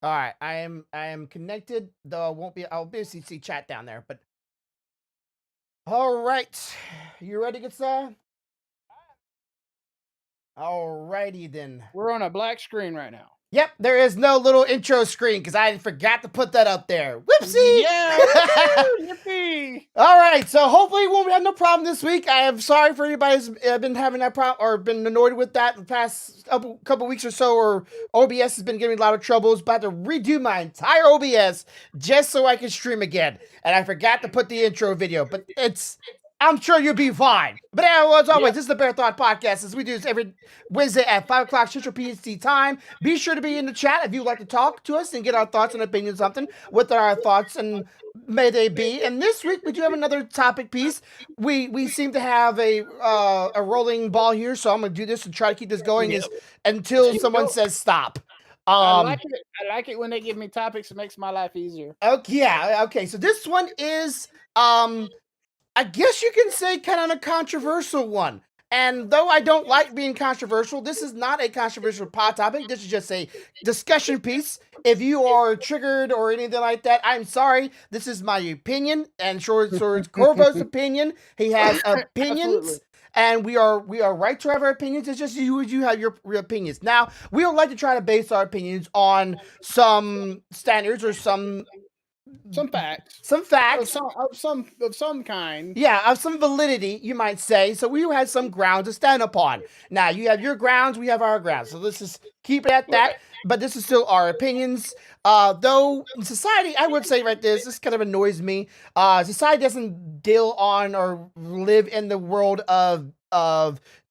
All right, I am connected, though I'll basically see chat down there, but all right. You ready, good sir? All righty then. We're on a black screen right now. Yep, there is no little intro screen because I forgot to put that up there. Whoopsie! Yeah, woohoo! Yippee! All right, so hopefully we won't have no problem this week. I am sorry for anybody who's been having that problem or been annoyed with that the past couple weeks or so, or OBS has been giving me a lot of troubles. About to redo my entire OBS just so I can stream again. And I forgot to put the intro video, but I'm sure you'll be fine. But as always, Yep. this is the Bear Thought Podcast. As we do this every Wednesday at 5 o'clock Central PST time. Be sure to be in the chat if you'd like to talk to us and get our thoughts and opinions on something. What are our thoughts and may they be? And this week we do have another topic piece. We seem to have a rolling ball here, so I'm gonna do this and try to keep this going until Keep someone going. says stop. I like it. I like it when they give me topics. It makes my life easier. Okay, yeah, okay. So this one is I guess you can say kind of a controversial one. And though I don't like being controversial, this is not a controversial pod topic. This is just a discussion piece. If you are triggered or anything like that, I'm sorry. This is my opinion, and sure it's Corvo's opinion. He has opinions. Absolutely. And we are right to have our opinions. It's just you have your opinions. Now, we would like to try to base our opinions on some standards or some facts. Some facts. Of some kind. Yeah, of some validity, you might say. So we had some ground to stand upon. Now, you have your grounds, we have our grounds. So let's just keep it at that. But this is still our opinions. Though in society, I would say right this kind of annoys me. Society doesn't deal on or live in the world of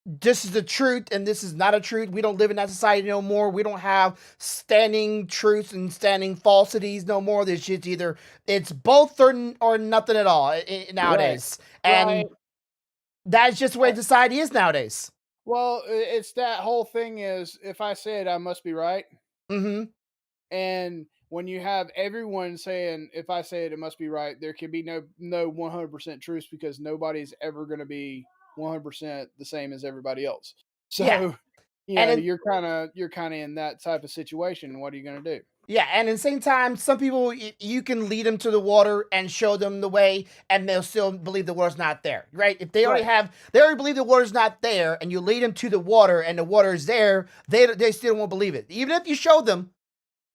this is the truth and this is not a truth. We don't live in that society no more. We don't have standing truths and standing falsities no more. This shit's either it's both or nothing at all nowadays. And Right. that's just the way society is nowadays. Well, it's that whole thing is if I say it, I must be right. Mm-hmm. And when you have everyone saying if I say it, it must be right, there can be no 100% truth because nobody's ever going to be 100% the same as everybody else. So Yeah. And then, you're kind of in that type of situation. What are you going to do? yeah, and at the same time, some people you can lead them to the water and show them the way, and they'll still believe the water's not there, right? If they already believe the water's not there, and you lead them to the water, and the water is there, they still won't believe it. Even if you show them,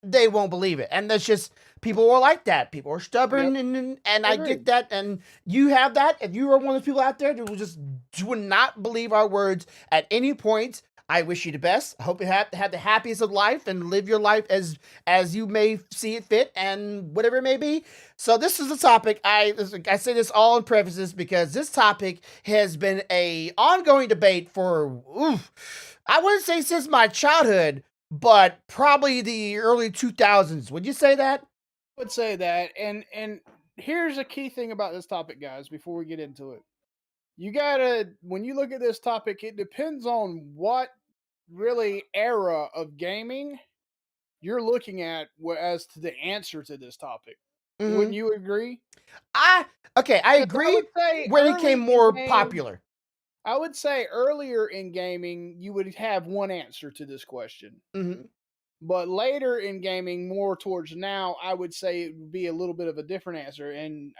they won't believe it, and that's just people are like that. People are stubborn, and I get that, and you have that. If you are one of those people out there who just do not believe our words at any point, I wish you the best. I hope you have the happiest of life and live your life as you may see it fit and whatever it may be. So this is the topic. I say this all in prefaces because this topic has been a ongoing debate for I wouldn't say since my childhood, but probably the early 2000s. Would you say that? I would say that. And here's a key thing about this topic, guys, before we get into it. You gotta, when you look at this topic, it depends on what really era of gaming you're looking at as to the answer to this topic. Wouldn't you agree? I agree when it became more popular. I would say earlier in gaming, you would have one answer to this question. Mm-hmm. But later in gaming, more towards now, I would say it would be a little bit of a different answer. And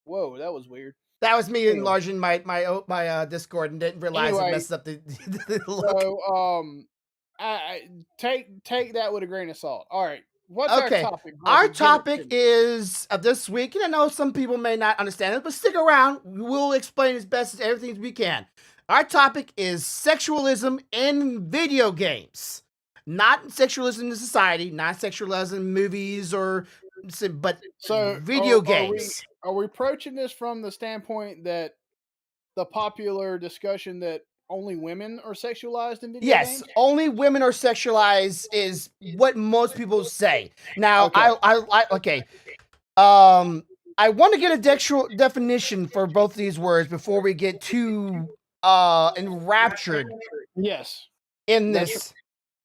whoa, that was weird. That was me enlarging my Discord and didn't realize it messed up the look. So I take that with a grain of salt. All right, what's our topic? Our topic is this week, and I know some people may not understand it, but stick around. We'll explain as best as everything we can. Our topic is sexualism in video games. Not sexualism in society, not sexualism in movies but video games. Are we approaching this from the standpoint that the popular discussion that only women are sexualized in video games? Yes, only women are sexualized is what most people say. Now, Okay. I want to get a definition for both of these words before we get too enraptured. Yes. In this.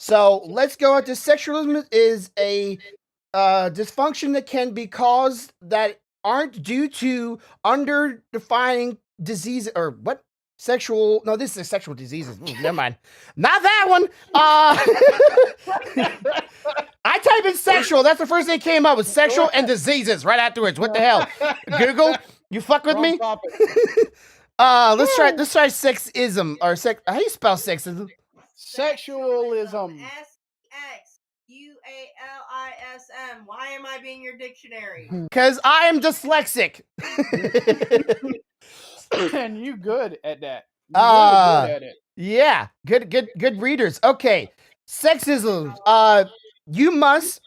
So let's go into sexualism is a dysfunction that can be caused that aren't due to underdefining disease or what? sexual. No, this is sexual diseases. Never mind. Not that one. I type in sexual. That's the first thing that came up was sexual and diseases right afterwards. What the hell? Google, you fuck with me? Let's try sexism or sex. How do you spell sexism? Sexualism. SXUALISM. Why am I being your dictionary? Because I am dyslexic. And you good at that. Really good at it. Yeah, good readers. Okay, sexism. You must.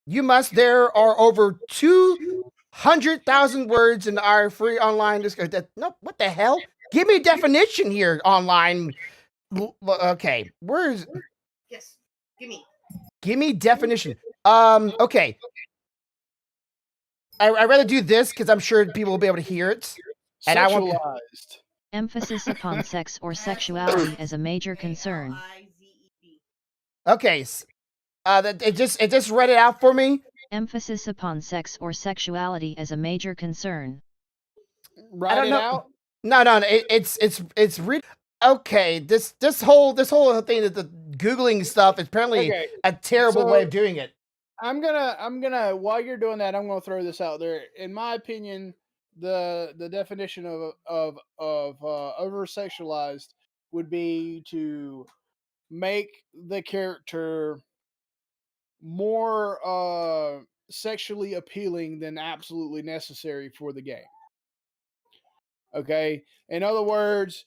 You must. There are over 200,000 words in our free online discourse. No, what the hell? Give me a definition here online. Okay, where's? Yes, give me definition. Okay. I rather do this because I'm sure people will be able to hear it. And I want emphasis upon sex or sexuality as a major concern. Okay, it just read it out for me. Emphasis upon sex or sexuality as a major concern. Write it out. No, it's read. Okay, this whole thing that the Googling stuff is apparently a terrible way of doing it. I'm gonna while you're doing that, I'm gonna throw this out there. In my opinion, the definition of over sexualized would be to make the character more sexually appealing than absolutely necessary for the game. Okay, in other words,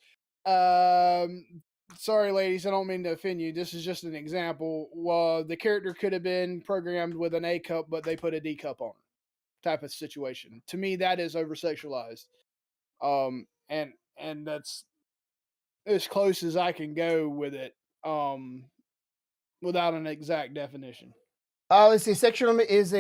sorry ladies, I don't mean to offend you. This is just an example. Well, the character could have been programmed with an A cup, but they put a D cup on, type of situation. To me, that is over sexualized. And that's as close as I can go with it. Without an exact definition. Let's see. Sexual is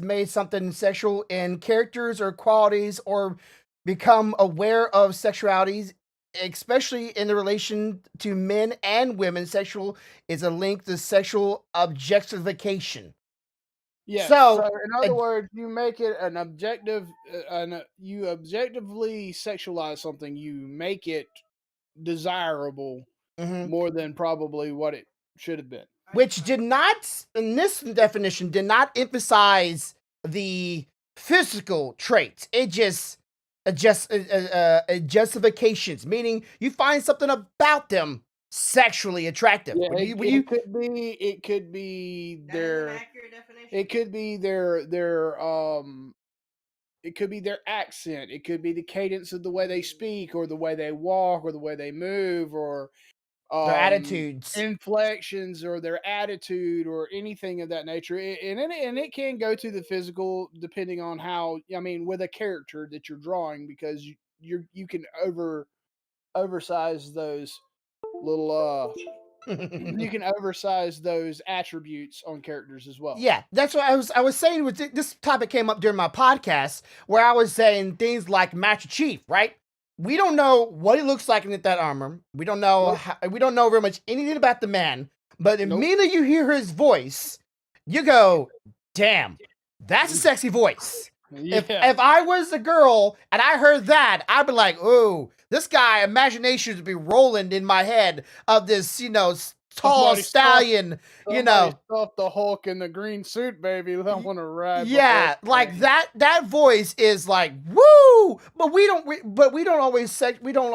made something sexual in characters or qualities, or become aware of sexualities, especially in the relation to men and women. Sexual is a link to sexual objectification. Yeah. So in other words, you make it an objective. You objectively sexualize something. You make it desirable more than probably what it should have been. Which did not, in this definition, did not emphasize the physical traits. It just justifications, meaning you find something about them sexually attractive. Yeah, it could be their it could be their accent. It could be the cadence of the way they speak, or the way they walk, or the way they move, or their attitudes, inflections, or their attitude, or anything of that nature. And it can go to the physical, depending on how. I mean, with a character that you're drawing, because you can oversize those little you can oversize those attributes on characters as well. Yeah, that's what I was saying. With this topic came up during my podcast, where I was saying things like Master Chief, right? We don't know what he looks like in that armor. We don't know we don't know very much anything about the man. But immediately you hear his voice, you go, "Damn, that's a sexy voice." Yeah. If I was a girl and I heard that, I'd be like, "Oh, this guy, imaginations would be rolling in my head of this, tall stallion, stuff the Hulk in the green suit, baby. I want to ride." Yeah, like that voice is like woo, but we don't always people don't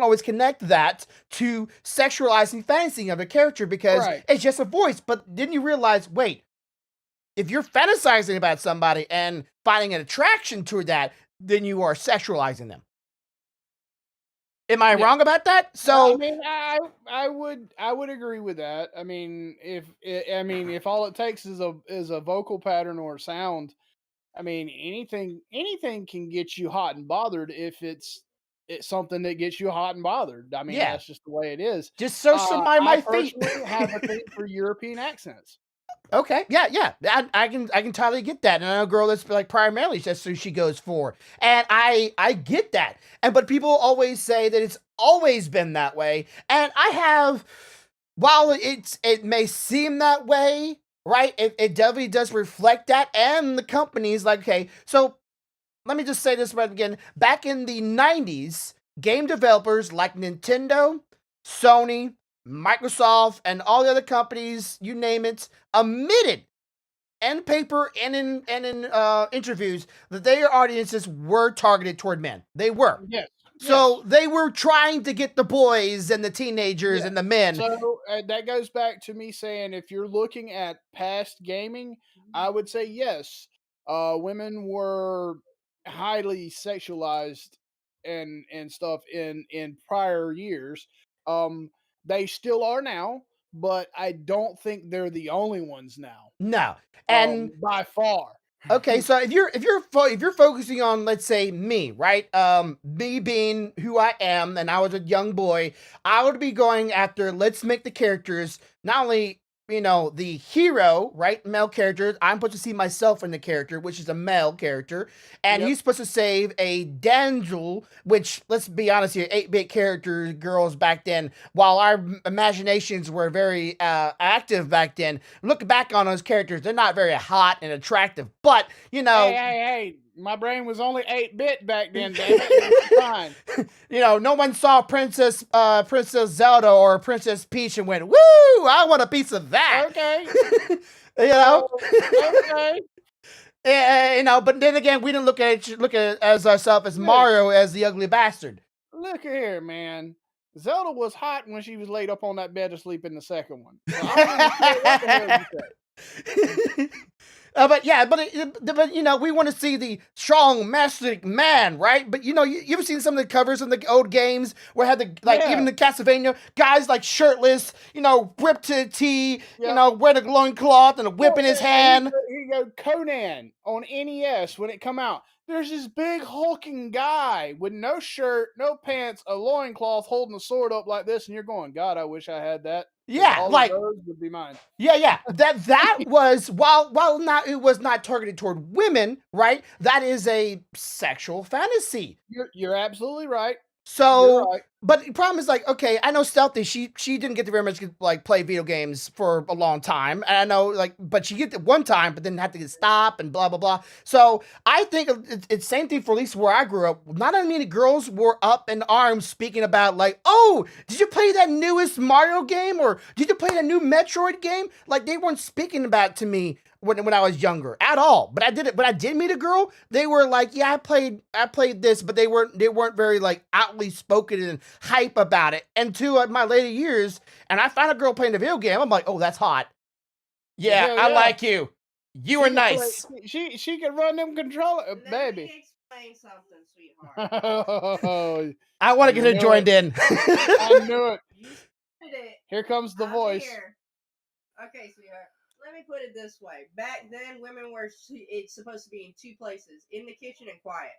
always connect that to sexualizing fantasy of a character, because it's just a voice. But didn't you realize? Wait, if you're fantasizing about somebody and finding an attraction to that, then you are sexualizing them. Am I wrong about that? So I mean, I would agree with that. I mean, if all it takes is a vocal pattern or a sound, I mean, anything can get you hot and bothered if it's something that gets you hot and bothered. I mean, that's just the way it is. Just search my feet. I personally have a thing for European accents. Okay, yeah, I can totally get that. And I know a girl that's like primarily that's who she goes for, and I get that. But people always say that it's always been that way, and I have. While it may seem that way, right? It definitely does reflect that, and the company's like, okay, so let me just say this right again. Back in the 90s, game developers like Nintendo, Sony, Microsoft, and all the other companies, you name it, admitted in paper and in interviews that their audiences were targeted toward men. They were. Yes. So they were trying to get the boys and the teenagers and the men. So that goes back to me saying, if you're looking at past gaming, I would say yes. Women were highly sexualized and stuff in prior years. They still are now, but I don't think they're the only ones now. No, and by far. Okay, so if you're focusing on, let's say, me, right? Me being who I am, and I was a young boy, I would be going after, let's make the characters not only, the hero, right? Male character. I'm supposed to see myself in the character, which is a male character, and he's supposed to save a damsel, which, let's be honest here, 8-bit characters, girls back then, while our imaginations were very active back then, look back on those characters, they're not very hot and attractive, but, Hey, my brain was only 8-bit back then, damn it. Fine. No one saw Princess Zelda or Princess Peach and went, woo, I want a piece of that. Okay. Okay. But then again, we didn't look at it as ourselves as Mario as the ugly bastard. Look here, man. Zelda was hot when she was laid up on that bed to sleep in the second one. So I don't understand what the hell you say. But we want to see the strong, masculine man, right? But you ever seen some of the covers in the old games where had even the Castlevania guys like shirtless, ripped to the tee, wearing a loincloth and a whip in his hand. Here you go, Conan on NES when it come out. There's this big hulking guy with no shirt, no pants, a loincloth, holding a sword up like this, and you're going, God, I wish I had that. Yeah, all of those would be mine. Yeah. That was while it was not targeted toward women, right? That is a sexual fantasy. You're absolutely right. So, but the problem is okay, I know Stealthy, she didn't get to very much play video games for a long time. And I know but she get it one time, but then had to stop and blah, blah, blah. So I think it's same thing for at least where I grew up. Not many girls were up in arms speaking about oh, did you play that newest Mario game? Or did you play that new Metroid game? They weren't speaking about it to me when I was younger at all. But when I did meet a girl, they were yeah, I played this, but they weren't very outly spoken and hype about it. And to my later years, and I found a girl playing a video game, I'm like, oh, that's hot. Yeah, I like you. You were nice. She could run them controllers, baby. Me explain something, sweetheart. I want to get her joined in. I knew it. You said it. Here comes the voice. Here. Okay, sweetheart. Let me put it this way. Back then, women were it's supposed to be in two places: in the kitchen and quiet.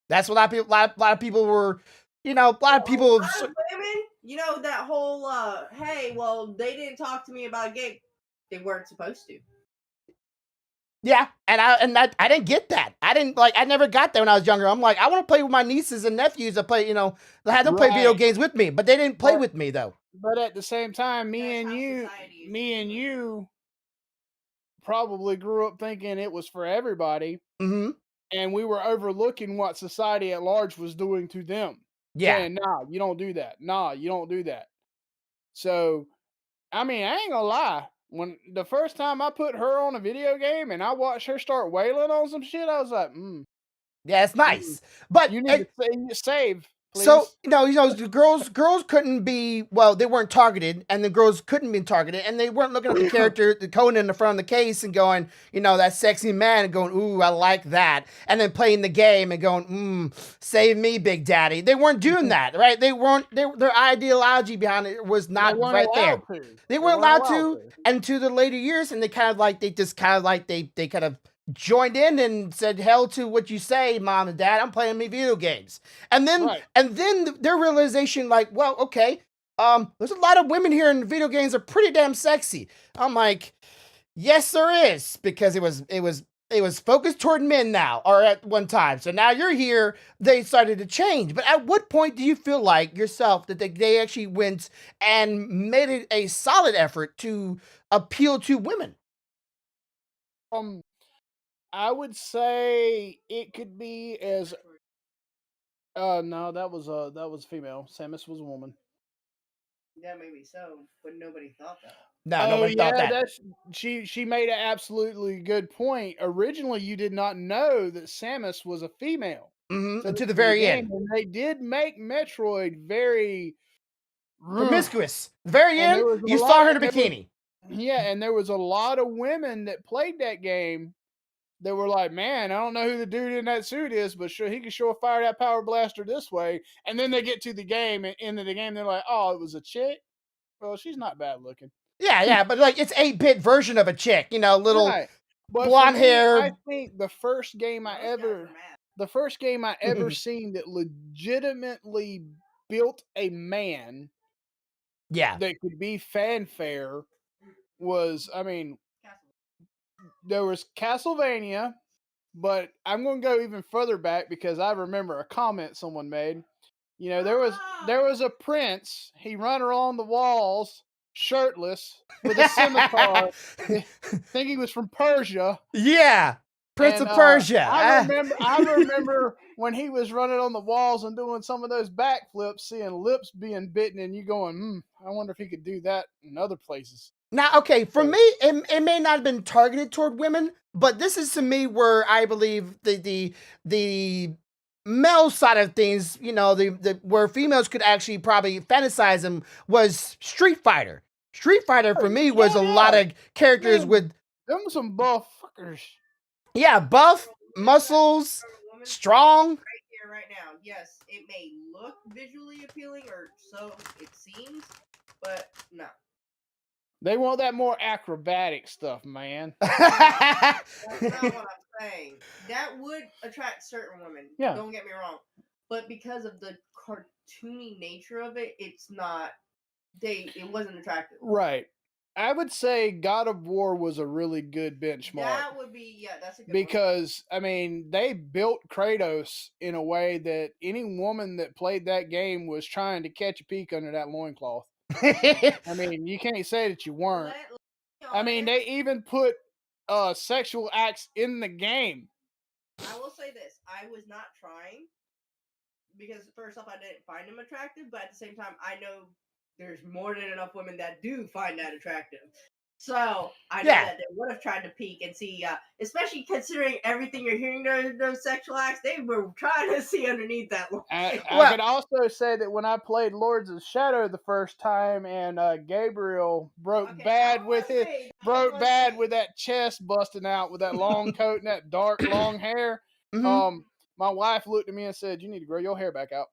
That's what a lot of people were. A lot of people. Women, that whole hey, well, they didn't talk to me about gay. They weren't supposed to. Yeah, and I didn't get that. I didn't I never got that when I was younger. I'm I want to play with my nieces and nephews that play. They had them play video games with me, but they didn't play with me though. But at the same time, me and you probably grew up thinking it was for everybody. Mm-hmm. And we were overlooking what society at large was doing to them. Yeah. Saying, nah, you don't do that. Nah, you don't do that. So, I mean, I ain't gonna lie. When the first time I put her on a video game and I watched her start wailing on some shit, I was like, yeah, it's nice. But you need to save. Please. So, the girls couldn't be, they weren't targeted, and the girls couldn't be targeted, and they weren't looking at the character, the Conan in the front of the case and going, that sexy man, and going, ooh, I like that, and then playing the game and going, save me, Big Daddy. They weren't doing that, right? Their ideology behind it was not right there. They weren't allowed to, and to the later years, and they kind of joined in and said, hell to what you say, Mom and Dad, I'm playing me video games. And then their realization okay, there's a lot of women here in video games are pretty damn sexy. I'm like, yes, there is, because it was focused toward men now, or at one time. So now you're here, they started to change. But at what point do you feel yourself that they actually went and made it a solid effort to appeal to women? I would say it could be as no, that was female. Samus was a woman. Yeah, maybe so, but nobody thought that. No, Oh nobody thought yeah, that. she made an absolutely good point. Originally, you did not know that Samus was a female To the to the very game, end. and they did make Metroid very Promiscuous. Very and end, there was a you saw lot, her in a and there was bikini. yeah, and there was a lot of women that played that game that were like, man, I don't know who the dude in that suit is, but sure, he can sure fire that power blaster this way. And then they get to the game and into the game, they're like, oh, it was a chick. Well, she's not bad looking. Yeah, but like it's 8-bit version of a chick, little Right. But for blonde me, I hair. think the first game I ever seen that legitimately built a man Yeah. that could be fanfare was, I mean, there was Castlevania, but I'm going to go even further back because I remember a comment someone made. You know, there was a prince. He run along the walls shirtless with a scimitar. I think he was from Persia. Yeah. Prince And of Persia. I remember when he was running on the walls and doing some of those backflips, seeing lips being bitten, and you going, I wonder if he could do that in other places. Now, okay, for me, it may not have been targeted toward women, but this is to me where I believe the male side of things, the where females could actually probably fantasize them was Street Fighter. Street Fighter for me was a lot of characters with them some buff fuckers. Yeah, buff, muscles, strong. Right here, right now. Yes, it may look visually appealing, or so it seems, but no. They want that more acrobatic stuff, man. That's not what I'm saying. That would attract certain women. Yeah. Don't get me wrong. But because of the cartoony nature of it, it's not. It wasn't attractive. Right. I would say God of War was a really good benchmark. That would be, that's a good because I mean, they built Kratos in a way that any woman that played that game was trying to catch a peek under that loincloth. I mean, you can't say that you weren't. I mean, they even put sexual acts in the game. I will say this: I was not trying because first off, I didn't find him attractive, but at the same time, I know there's more than enough women that do find that attractive. So I know that they would have tried to peek and see, especially considering everything you're hearing those sexual acts, they were trying to see underneath that. I could also say that when I played Lords of Shadow the first time, and Gabriel broke bad with that chest busting out with that long coat and that dark long hair. Mm-hmm. My wife looked at me and said, "You need to grow your hair back out."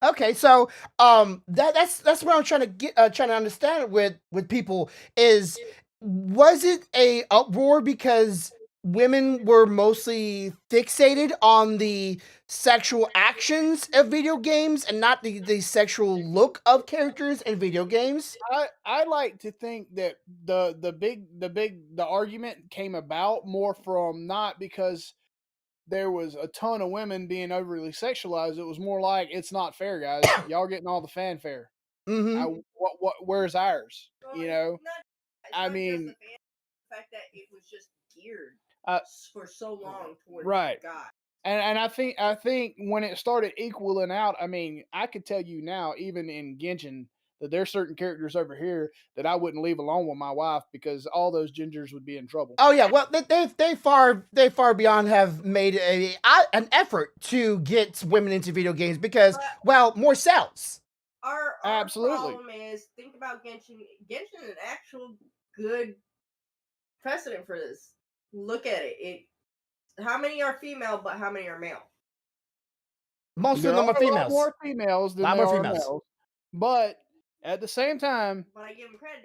Okay, so that's what I'm trying to trying to understand with people is, was it a uproar because women were mostly fixated on the sexual actions of video games and not the sexual look of characters in video games? I like to think that the argument came about more from not because there was a ton of women being overly sexualized. It was more like, it's not fair, guys. Y'all getting all the fanfare. Mm-hmm. Where's ours? Well, I mean, the fact that it was just geared for so long towards right. God. And I think when it started equaling out, I mean, I could tell you now, even in Genshin, that there's certain characters over here that I wouldn't leave alone with my wife because all those gingers would be in trouble. Oh yeah, well they far beyond have made an effort to get women into video games because more sales. Our Absolutely. problem is, think about Genshin. Genshin is an actual good precedent for this. Look at it. How many are female, but how many are male? Most of them are females. More females than there are males. But at the same time, but I give them credit,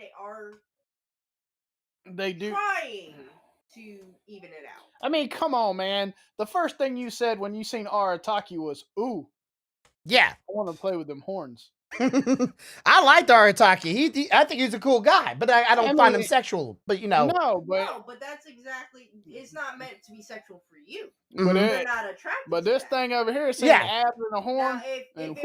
they do trying to even it out. I mean, come on, man. The first thing you said when you seen Arataki was, "Ooh, yeah, I want to play with them horns." I liked Arataki. I think he's a cool guy, but I don't find him sexual. But no, but that's exactly. It's not meant to be sexual for you. But they're not attracted. But this thing over here is saying abs and a horn. Now, if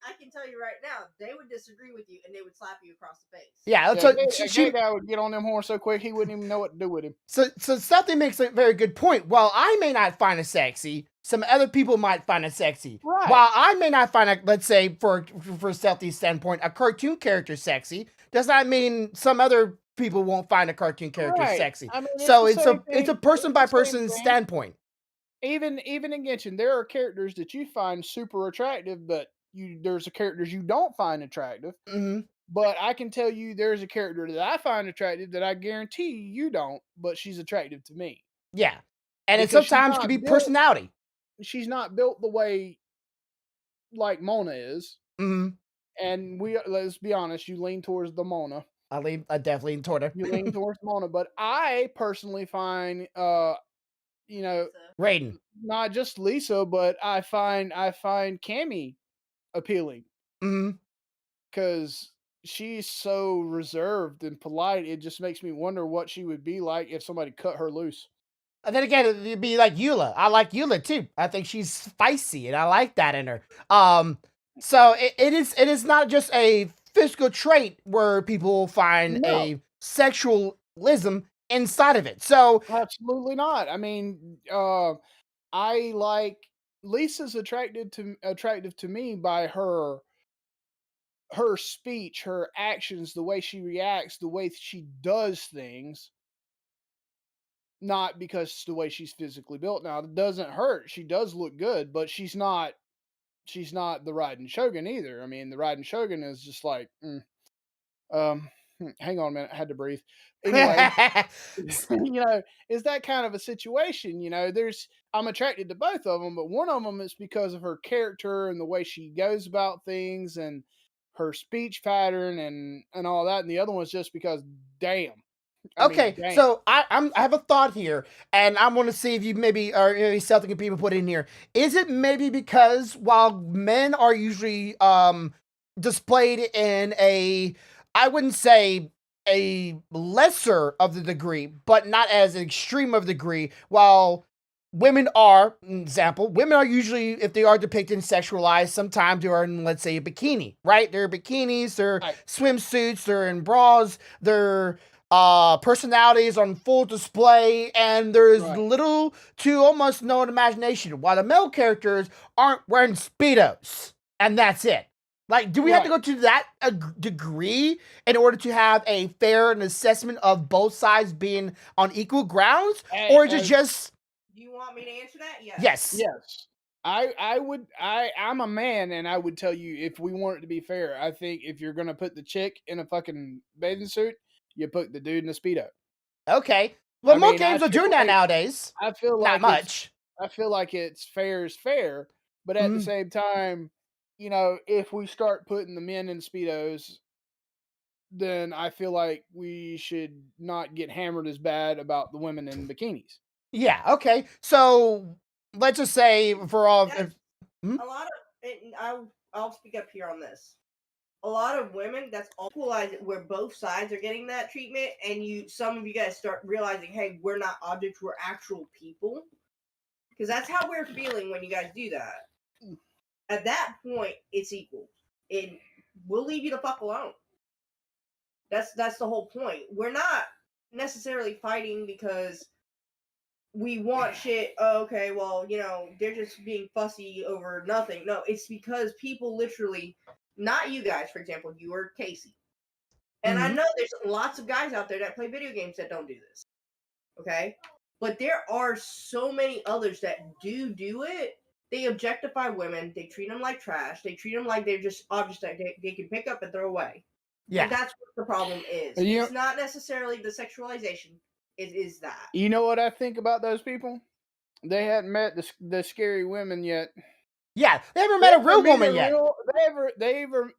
I can tell you right now, they would disagree with you and they would slap you across the face. Yeah, Yeah, so a gay guy would get on them horns so quick he wouldn't even know what to do with him. So Stealthy makes a very good point. While I may not find it sexy, some other people might find it sexy. Right. While I may not find it, let's say, for Stealthy's standpoint, a cartoon character sexy, does not mean some other people won't find a cartoon character Right. sexy. I mean, So it's the it's same a person thing. by It's the same person thing. standpoint. Even in Genshin, there are characters that you find super attractive, but there's characters you don't find attractive. Hmm. But I can tell you there's a character that I find attractive that I guarantee you don't, but she's attractive to me. Yeah, and it Because she's sometimes not could be built- personality. She's not built the way like Mona is. Hmm. And let's be honest, you lean towards the Mona. I definitely lean toward her. You lean towards Mona, but I personally find you know, So, Raiden. not just Lisa, but I find Cammy appealing Hmm. because she's so reserved and polite. It just makes me wonder what she would be like if somebody cut her loose. And then again, it'd be like Eula. I like Eula too. I think she's spicy, and I like that in her. So it is not just a physical trait where people find No. a sexualism inside of it. So Absolutely not. I mean, I like Lisa's attractive to me by her speech, her actions, the way she reacts, the way she does things. Not because the way she's physically built. Now it doesn't hurt. She does look good, but she's not the Raiden Shogun either. I mean, the Raiden Shogun is just like, hang on a minute, I had to breathe. Anyway, it's that kind of a situation. I'm attracted to both of them, but one of them is because of her character and the way she goes about things and her speech pattern and all that, and the other one's just because, damn. okay, Damn. so I have a thought here, and I'm going to see if you maybe something people put in here. Is it maybe because while men are usually displayed in I wouldn't say a lesser of the degree, but not as extreme of degree, while women are, women are usually, if they are depicted sexualized, sometimes they are in, let's say, a bikini, right? They're bikinis, they're Right. swimsuits, they're in bras, they're personalities on full display, and there's Right. little to almost no imagination, while the male characters aren't wearing Speedos, and that's it. Like, do we have to go to that degree in order to have a fair assessment of both sides being on equal grounds? Or is it just... Do you want me to answer that? Yes. Yes. Yes. I'm a man, and I would tell you, if we want it to be fair, I think if you're gonna put the chick in a fucking bathing suit, you put the dude in a Speedo. Okay. Well, I more mean, games I are doing feel that like- nowadays. I feel Not like much. I feel like it's fair is fair, but at the Mhm. same time, if we start putting the men in Speedos, then I feel like we should not get hammered as bad about the women in bikinis. Yeah, okay. So, let's just say for all... That's- A lot of, and I'll speak up here on this. A lot of women, that's equalize it, where both sides are getting that treatment, and some of you guys start realizing, hey, we're not objects, we're actual people, because that's how we're feeling when you guys do that. At that point, it's equal, and we'll leave you the fuck alone. That's the whole point. We're not necessarily fighting because we want shit. Oh, okay, well, they're just being fussy over nothing. No, it's because people literally, not you guys, for example, you or Casey. And I know there's lots of guys out there that play video games that don't do this. Okay? But there are so many others that do it. They objectify women. They treat them like trash. They treat them like they're just objects that they can pick up and throw away. Yeah. And that's what the problem is. It's not necessarily the sexualization. It is that. You know what I think about those people? They hadn't met the scary women yet. Yeah, they haven't met a real woman yet.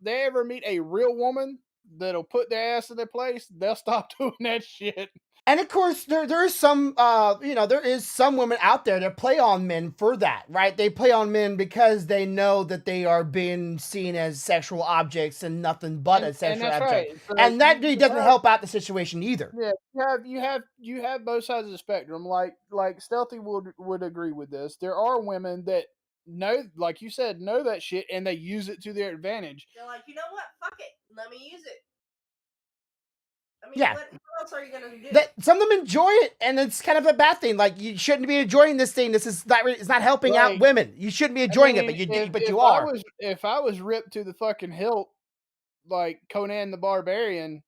They ever meet a real woman that'll put their ass in their place, they'll stop doing that shit. And of course, there is some, there is some women out there that play on men for that, right? They play on men because they know that they are being seen as sexual objects and nothing but a sexual object. Right. So and that really doesn't help out the situation either. Yeah, you have both sides of the spectrum. Like Stealthy would agree with this. There are women that know, like you said, know that shit, and they use it to their advantage. They're like, you know what? Fuck it. Let me use it. I mean, Yeah. what else are you gonna do? That some of them enjoy it, and it's kind of a bad thing. Like, you shouldn't be enjoying this thing. This is not. It's not helping out Like, women. You shouldn't be enjoying I mean, it, but if you I are. was ripped to the fucking hilt like Conan the Barbarian,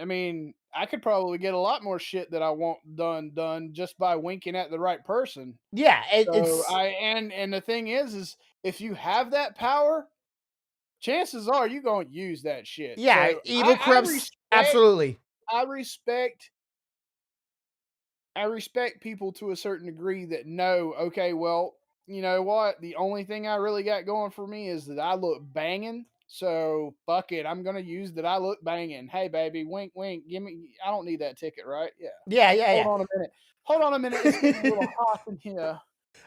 I mean, I could probably get a lot more shit that I want done just by winking at the right person. Yeah, So it's and the thing is if you have that power, chances are you're gonna use that shit. yeah. So Evil corrupts. Absolutely. I respect I respect people to a certain degree that know, okay, well, you know what? The only thing I really got going for me is that I look banging. So fuck it. I'm gonna use that I look banging. Hey baby, wink wink. Give me I don't need that ticket, right? Yeah. Yeah, yeah, Hold yeah. on a minute. Hold on a minute. It's getting a little hot in here.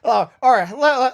All right.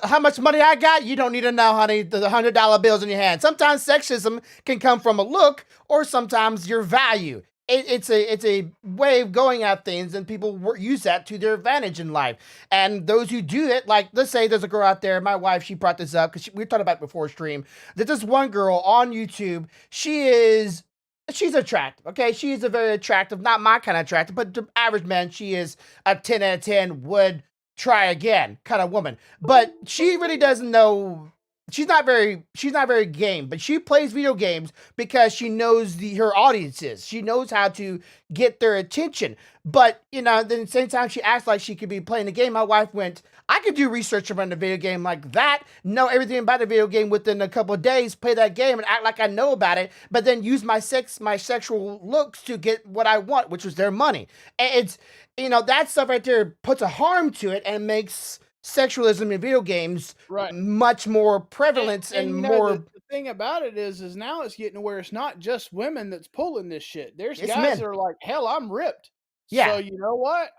How much money I got? You don't need to know, honey. The $100 bills in your hand. Sometimes sexism can come from a look, or sometimes your value. It's a way of going at things, and people use that to their advantage in life. And those who do it, like, let's say there's a girl out there. My wife, she brought this up because we talked about it before stream. There's this one girl on YouTube. She's attractive. Okay, she's a very attractive, not my kind of attractive, but the average man. She is a 10 out of 10 would try again kind of woman, but she really doesn't know. She's not very game, but she plays video games because she knows her audiences. She knows how to get their attention. But then at the same time, she acts like she could be playing the game. My wife went, I could do research around the video game like that, know everything about the video game within a couple of days, play that game and act like I know about it, but then use my sexual looks to get what I want, which was their money. And it's, that stuff right there puts a harm to it and makes sexualism in video games much more prevalent and more. The thing about it is now it's getting to where it's not just women that's pulling this shit. There's guys men. that are like, hell, I'm ripped. Yeah. So you know what?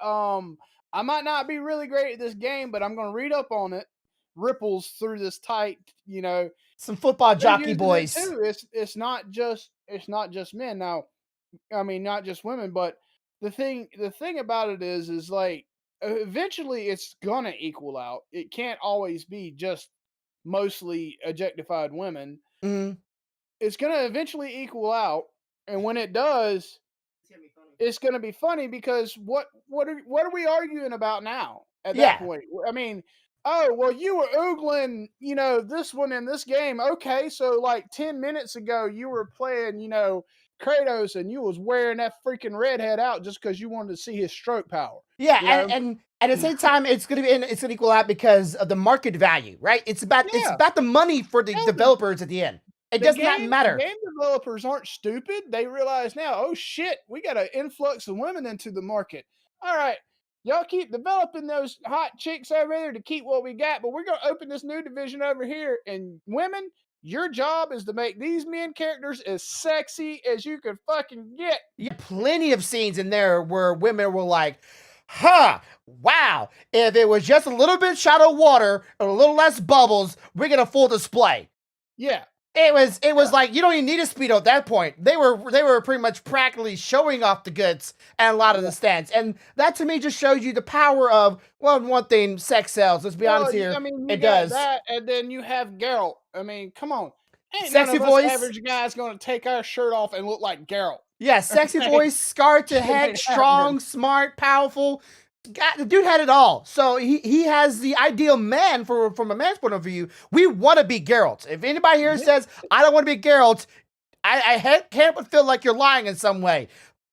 I might not be really great at this game, but I'm going to read up on it. Ripples through this tight, some football jockey boys. Too. It's not just men. Now, I mean, not just women, but the thing about it is like eventually it's gonna equal out. It can't always be just mostly objectified women. Mm-hmm. It's gonna eventually equal out, and when it does, it's gonna be funny because what are we arguing about now at that point? I mean, oh well, you were oogling, this one in this game. Okay, so like 10 minutes ago you were playing, Kratos, and you was wearing that freaking redhead out just because you wanted to see his stroke power. Yeah, and at the same time, it's gonna equal out because of the market value, right? It's about the money for the developers at the end. It does not matter. Game developers aren't stupid. They realize now, oh shit, we got an influx of women into the market. All right, y'all keep developing those hot chicks over there to keep what we got, but we're gonna open this new division over here, and women, your job is to make these men characters as sexy as you can fucking get. Yeah, plenty of scenes in there where women were like, huh, wow, if it was just a little bit shot of water or a little less bubbles, we get a full display. Yeah. It was like, you don't even need a Speedo at that point. They were pretty much practically showing off the goods and a lot of the stands. And that to me just shows you the power of, well, one thing, sex sells. Let's be honest here. I mean, it does. That, and then you have Geralt. I mean, come on. Ain't sexy none of voice. Us average guy's going to take our shirt off and look like Geralt. Yeah, sexy voice, scarred to head, strong, smart, powerful. God, the dude had it all. So he has the ideal man from a man's point of view. We want to be Geralt. If anybody here says, I don't want to be Geralt, I can't but feel like you're lying in some way.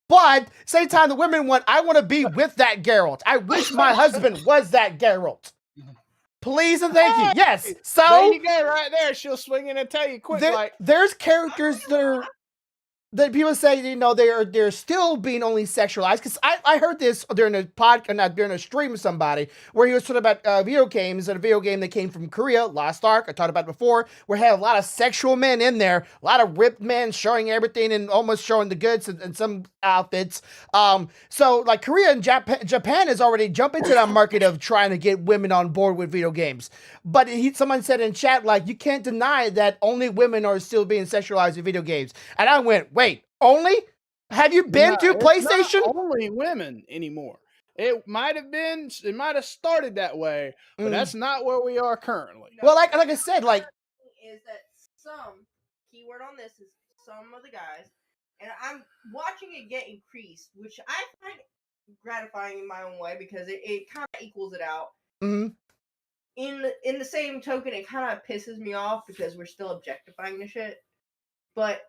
But same time, the women I want to be with that Geralt. I wish my husband was that Geralt. Please and thank you. Yes. So there you go, right there. She'll swing in and tell you quick. There's characters that people say, they're still being only sexualized. Because I heard this during a podcast, not during a stream with somebody, where he was talking about video games, and a video game that came from Korea, Lost Ark, I talked about it before, where it had a lot of sexual men in there, a lot of ripped men showing everything and almost showing the goods and some outfits. So like Korea and Japan has already jumped into that market of trying to get women on board with video games. But someone said in chat, like, you can't deny that only women are still being sexualized in video games. And I went, wait, only? Have you been to PlayStation? It's not only women anymore. It might have started that way, but that's not where we are currently. No, Well, like I said, like is that some keyword on this is some of the guys, and I'm watching it get increased, which I find gratifying in my own way because it kind of equals it out. mm-hmm. In the same token, it kind of pisses me off because we're still objectifying the shit. But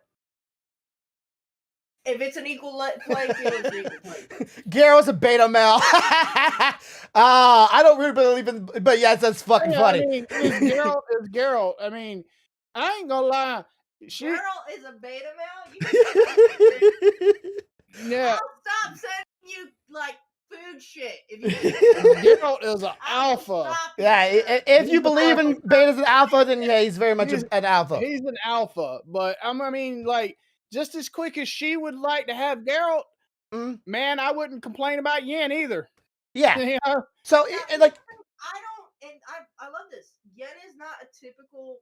if it's an equal play field, it's an equal play. Garrow's a beta male. I don't really believe in, but yes, that's fucking funny. I mean, is Geralt. I mean, I ain't gonna lie. Geralt is a beta male. Yeah. I'll stop sending you like food shit if you. Geralt is an alpha. Yeah, if you believe in betas and alpha, then yeah, he's very much an alpha. He's an alpha, but I mean, like, just as quick as she would like to have Geralt, man, I wouldn't complain about Yen either. Yeah. You know? So, like, I don't, and I love this. Yen is not a typical,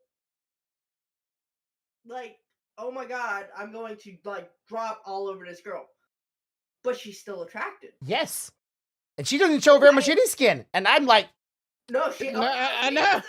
like, oh my god, I'm going to like drop all over this girl, but she's still attractive. Yes, and she doesn't show very much any skin, and I'm like, no, I know.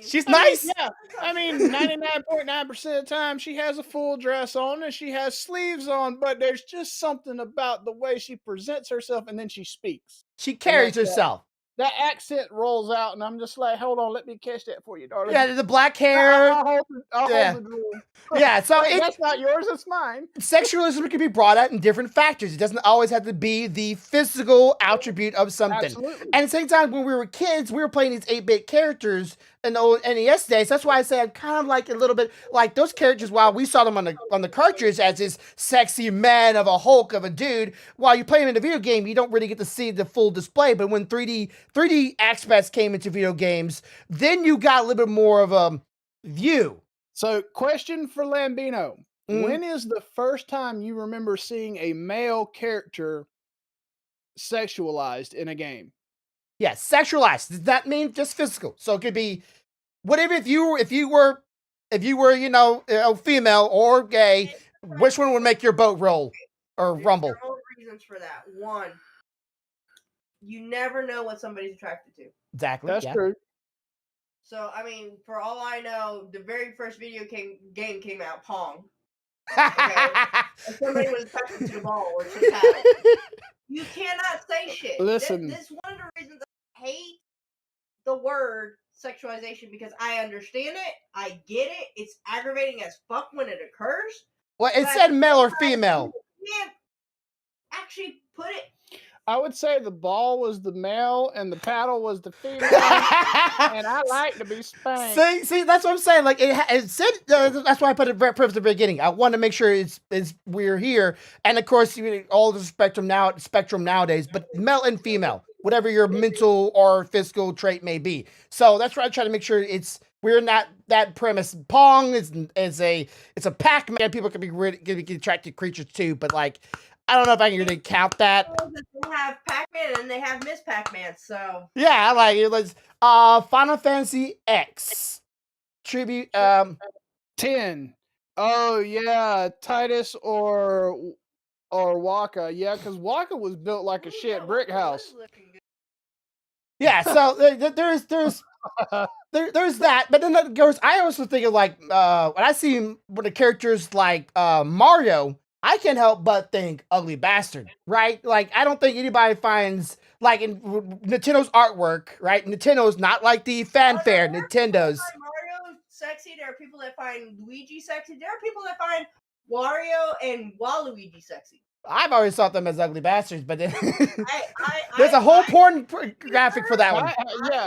She's nice. Yeah, I mean, 99.9% of the time she has a full dress on and she has sleeves on, but there's just something about the way she presents herself and then she speaks. She carries herself. That accent rolls out, and I'm just like, hold on, let me catch that for you, darling. Yeah, the black hair. I'll hold the drool. Yeah, so that's not yours, it's mine. Sexualism can be brought out in different factors. It doesn't always have to be the physical attribute of something. Absolutely. And at the same time, when we were kids, we were playing these 8-bit characters in the old NES days. That's why I say I'm kind of like a little bit like those characters. While we saw them on the cartridge as this sexy man of a Hulk of a dude, while you play them in the video game, you don't really get to see the full display. But when 3D aspects came into video games, then you got a little bit more of a view. So, question for Lambino. When is the first time you remember seeing a male character sexualized in a game? Yes, sexualized. Does that mean just physical? So it could be whatever. If you were, you know, female or gay, which one would make your boat roll or rumble? There are reasons for that. One, you never know what somebody's attracted to. Exactly. That's true. So, I mean, for all I know, the very first video game came out, Pong. Okay. And somebody was attracted to the ball or to the paddle. You cannot say shit. Listen. This is one of the reasons I hate the word sexualization, because I understand it, I get it, it's aggravating as fuck when it occurs. Well, it said male or female. You can't actually put it. I would say the ball was the male and the paddle was the female, and I like to be spanked. See, that's what I'm saying. Like it said, that's why I put it right from the beginning. I want to make sure it's we're here, and of course, all the spectrum nowadays, but male and female, whatever your mental or physical trait may be. So that's why I try to make sure we're not that premise. Pong is a Pac-Man. People can be attracted creatures too, but like. I don't know if I can really count that. They have Pac-Man and they have Miss Pac-Man, so. Yeah, like it was Final Fantasy X tribute 10. Oh yeah, Titus or Waka. Yeah, because Waka was built like a shit brick house. Yeah, so there's that, but then I also think of like when I see when the characters like Mario. I can't help but think ugly bastard, right? Like, I don't think anybody finds, like, in Nintendo's artwork, right? Nintendo's not like the fanfare Nintendo's. Mario sexy. There are people that find Luigi sexy. There are people that find Wario and Waluigi sexy. I've always thought them as ugly bastards, but then there's a whole porn graphic for that one. I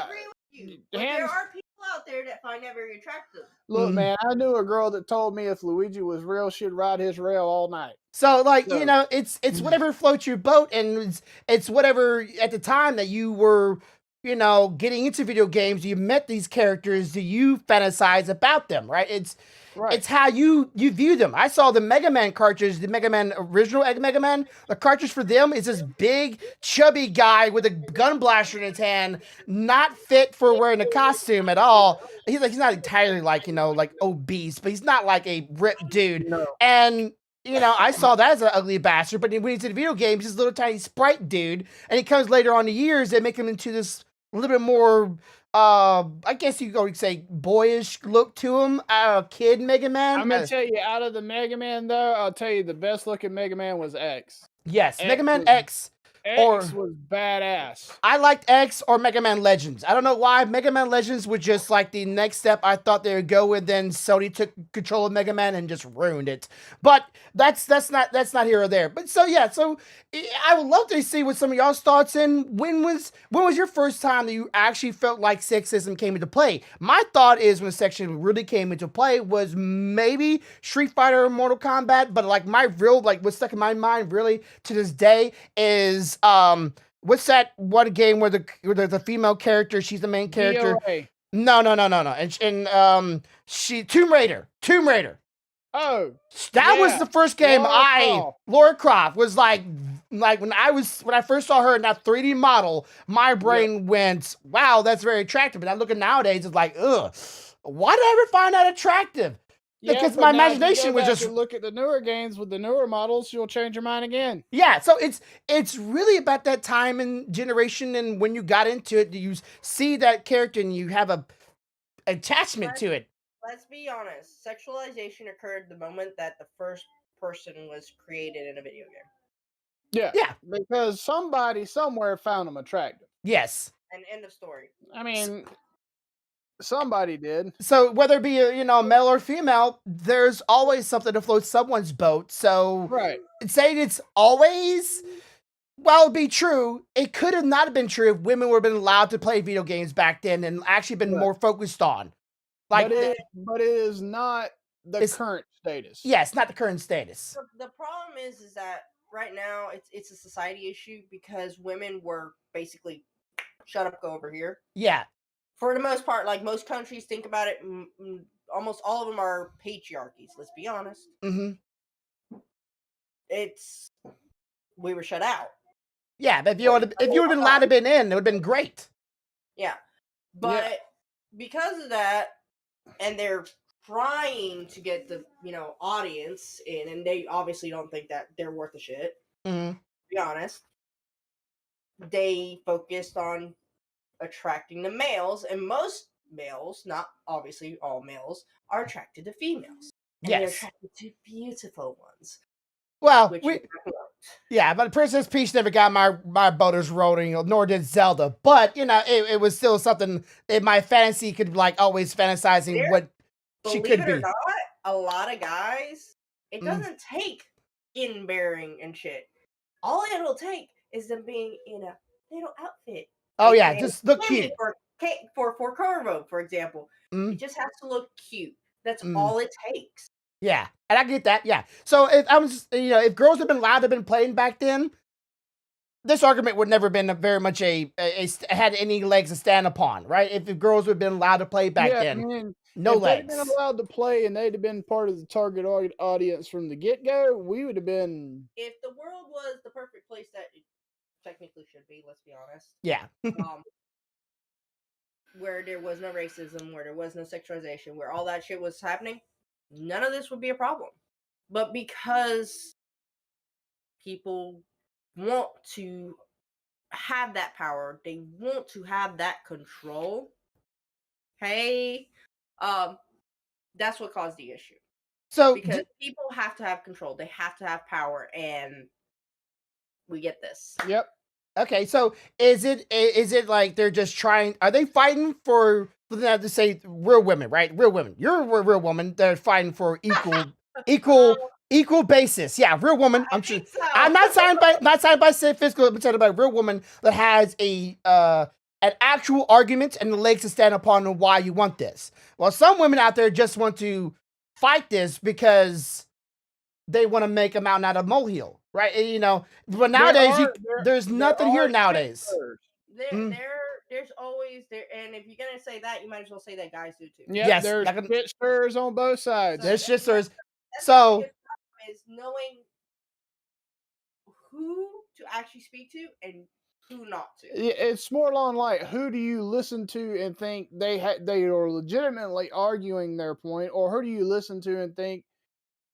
agree with you. But there are people out there that find that very attractive. Look, man, I knew a girl that told me if Luigi was real, she'd ride his rail all night. So, like, you know, it's whatever floats your boat, and it's whatever at the time that you were, you know, getting into video games, you met these characters, do you fantasize about them, right? It's how you view them. I saw the Mega Man cartridge, the Mega Man original Mega Man. The cartridge for them is this big, chubby guy with a gun blaster in his hand, not fit for wearing a costume at all. He's not entirely like, you know, like obese, but he's not like a ripped dude. No. And I saw that as an ugly bastard. But when he's in video games, he's a little tiny sprite dude, and he comes later on in the years, they make him into this a little bit more. I guess you could say boyish look to him. Kid Mega Man. I'm gonna tell you, out of the Mega Man though, I'll tell you the best looking Mega Man was X. Yes, Mega Man was- X. X was badass. I liked X or Mega Man Legends. I don't know why. Mega Man Legends was just like the next step I thought they would go, and then Sony took control of Mega Man and just ruined it. But that's not here or there. But so I would love to see what some of y'all's thoughts in. When was your first time that you actually felt like sexism came into play? My thought is when sexism really came into play was maybe Street Fighter or Mortal Kombat. But like what's stuck in my mind really to this day is what's that one game where the female character, she's the main character? DOA. No. And she Tomb Raider. Oh, That was the first game Lara Croft was like when I first saw her in that 3D model, my brain went, wow, that's very attractive. But I look at nowadays, it's like, ugh, why did I ever find that attractive? Because my imagination was just look at the newer games with the newer models, you'll change your mind again. Yeah, so it's really about that time and generation, and when you got into it, you see that character and you have a attachment to it. Let's be honest. Sexualization occurred the moment that the first person was created in a video game. Yeah, because somebody somewhere found them attractive. Yes. And end of story. I mean, somebody did. So whether it be male or female, there's always something to float someone's boat. So saying it's always, well, it'd be true. It could have not been true if women would have been allowed to play video games back then and actually been more focused on. But it is not the current status. Yeah, it's not the current status. The problem is that right now it's a society issue because women were basically shut up, go over here. Yeah. For the most part, like most countries think about it, almost all of them are patriarchies. Let's be honest. Mm-hmm. We were shut out. Yeah, but if you would have been allowed to been in, it would have been great. Yeah, but because of that, and they're trying to get the audience in, and they obviously don't think that they're worth a shit. Mm-hmm. To be honest, they focused on attracting the males, and most males, not obviously all males, are attracted to females. And they're attracted to beautiful ones. Well, but Princess Peach never got my boaters rolling, nor did Zelda. But it was still something in my fantasy could always fantasizing what she could be. Believe it or not, a lot of guys, it doesn't take skin bearing and shit. All it'll take is them being in a little outfit. Oh yeah, just look cute. For Carvo, for example, it just has to look cute. That's all it takes. Yeah, and I get that. Yeah, so if girls had been allowed to have been playing back then, this argument would never have been very much had any legs to stand upon, right? If girls would have been allowed to play back then, no legs. If they'd been allowed to play and they'd have been part of the target audience from the get go, we would have been. If the world was the perfect place that it technically should be, let's be honest. Yeah. Where there was no racism, where there was no sexualization, where all that shit was happening, none of this would be a problem. But because people want to have that power, they want to have that control, that's what caused the issue. So because people have to have control, they have to have power, and we get this. Yep. Okay, so is it like they're just trying? Are they fighting for? To say real women, right? Real women. You're a real woman. They're fighting for equal basis. Yeah, real woman. I'm sure. So. I'm not signed by say physical. I'm talking about a real woman that has an actual argument and the legs to stand upon on why you want this. Well, some women out there just want to fight this because they want to make a mountain out of a molehill. Right, but nowadays there's nothing here nowadays. There's always there, and if you're gonna say that, you might as well say that guys do too. Yeah, yes, there's shit stirrers on both sides. There's shit stirrers. So is knowing who to actually speak to and who not to. It's more along like who do you listen to and think they are legitimately arguing their point, or who do you listen to and think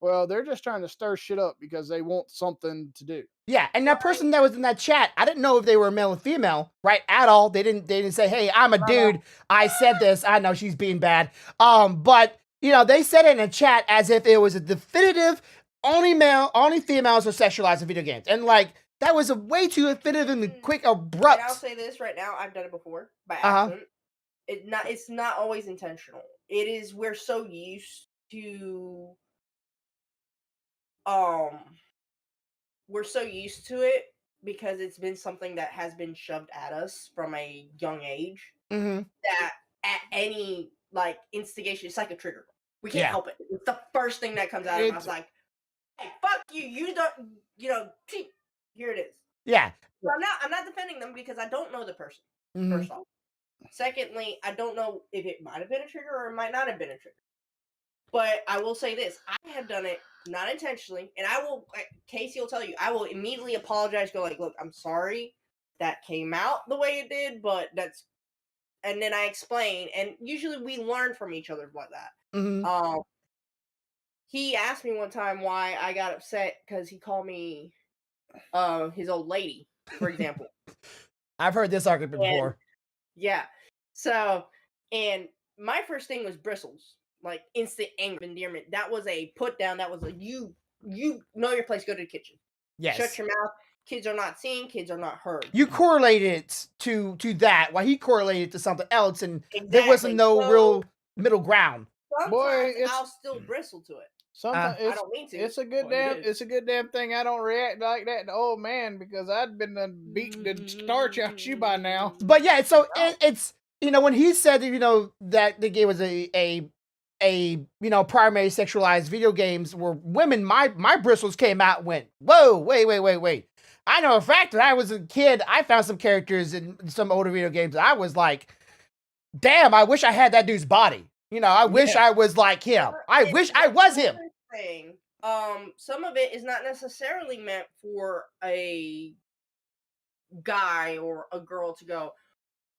Well, they're just trying to stir shit up because they want something to do. Yeah, and that person that was in that chat, I didn't know if they were male or female, right? At all. They didn't say, "Hey, I'm a dude. I said this." I know she's being bad. But they said it in a chat as if it was a definitive only females are sexualized in video games. And like that was a way too definitive and quick, abrupt. And I'll say this right now, I've done it before by accident. It's not always intentional. It is we're so used to it because it's been something that has been shoved at us from a young age that at any like instigation, it's like a trigger. We can't help it. It's the first thing that comes out of us. Like, hey, fuck you. You don't. Here it is. Yeah. So I'm not defending them because I don't know the person. First off. Secondly, I don't know if it might have been a trigger or it might not have been a trigger. But I will say this: I have done it not intentionally, and I will. Casey will tell you, I will immediately apologize. Go like, look, I'm sorry that came out the way it did, but that's. And then I explain, and usually we learn from each other like that. He asked me one time why I got upset because he called me his old lady, for example. I've heard this argument before. Yeah. So, and my first thing was bristles, like instant anger, endearment. That was a put down. That was a you know your place. Go to the kitchen. Yes. Shut your mouth. Kids are not seen. Kids are not heard. You correlated it to that, while he correlated to something else, and there wasn't no real middle ground. Sometimes I'll still bristle to it. Sometimes I don't mean to. It's a good damn thing I don't react like that to old man because I'd been beating the starch out you by now. But yeah, so it's when he said that the game was a primary sexualized video games were women, my bristles came out and went, whoa, wait. I know a fact that I was a kid, I found some characters in some older video games that I was like, damn, I wish I had that dude's body. I wish I was like him. I wish I was him. Some of it is not necessarily meant for a guy or a girl to go,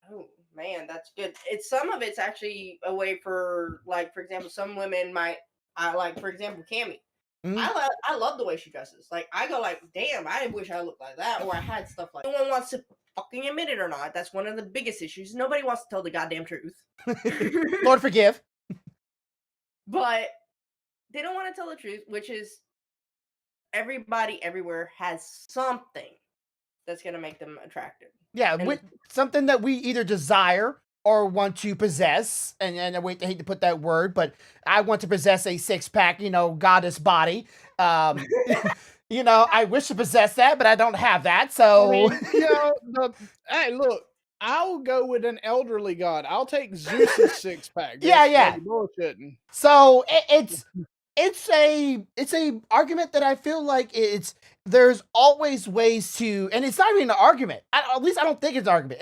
oh man, that's good. Some of it's actually a way for, like, for example, some women might, for example, Cammy. I love the way she dresses. Like, I go like, damn, I wish I looked like that, or I had stuff like that. No one wants to fucking admit it or not. That's one of the biggest issues. Nobody wants to tell the goddamn truth. Lord forgive. But they don't want to tell the truth, which is everybody everywhere has something that's going to make them attractive. Yeah, something that we either desire or want to possess. And I hate to put that word, but I want to possess a six-pack, goddess body. I wish to possess that, but I don't have that. So, hey, look. I'll go with an elderly god. I'll take Zeus's six-pack. Yeah. Bullshitting. So it's a argument that I feel like there's always ways to, and it's not even an argument. At least I don't think it's an argument.